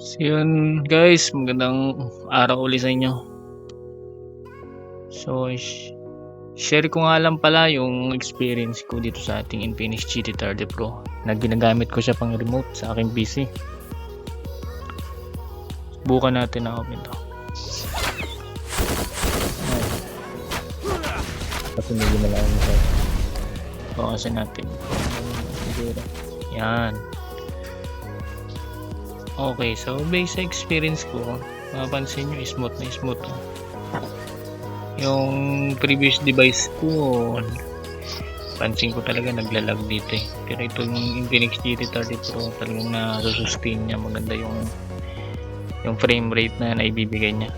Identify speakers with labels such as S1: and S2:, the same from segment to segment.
S1: So yun guys, magandang araw ulit sa inyo. So share ko nga lang pala yung experience ko dito sa ating Infinix GT30 Pro na ginagamit ko siya pang remote sa aking PC. Subukan natin na open to. Kasi medyo malayo siya. Bawasan natin. Yan. Okay, so based sa experience ko, mapapansin nyo smooth na smooth. Yung previous device ko, pansin ko talaga naglalag dito eh. Pero ito yung Infinix GT30 Pro, talagang nasusustain niya. Maganda yung frame rate na naibibigay niya.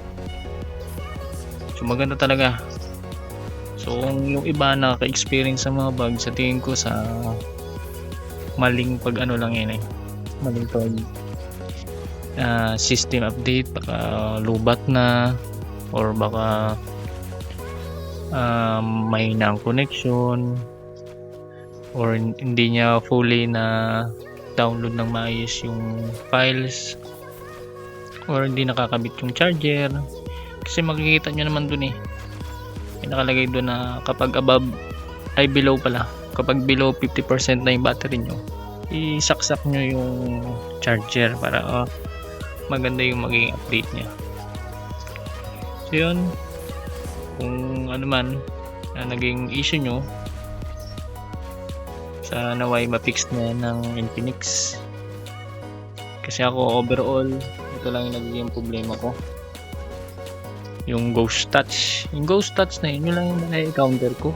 S1: So maganda talaga. So yung iba nakaka-experience sa mga bugs, sa tingin ko sa maling pag ano lang yun eh. Maling pag system update, baka lubat na or baka may nang connection or hindi niya fully na download ng maayos yung files or hindi nakakabit yung charger. Kasi makikita nyo naman dun eh, may nakalagay dun na kapag above ay below pala, kapag below 50% na yung battery nyo, isaksak nyo yung charger para maganda yung maging update niya. So yun, kung ano man naging issue nyo, sa naway ma-fix na ng Infinix. Kasi ako overall, ito lang yung nagiging problema ko, yung ghost touch. Yung ghost touch na yun lang yung na-encounter ko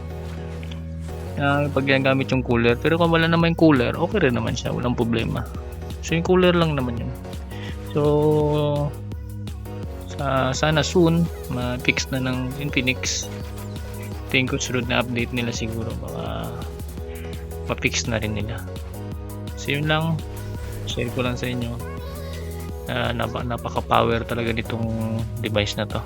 S1: pag ginagamit yung cooler. Pero kung wala naman yung cooler, okay rin naman siya, walang problema. So yung cooler lang naman yun. So sana soon ma-fix na ng Infinix. Tingin ko sunod na update nila siguro baka ma-fix na rin nila. So yun lang, share ko lang sa inyo. Napaka-power talaga nitong device na to.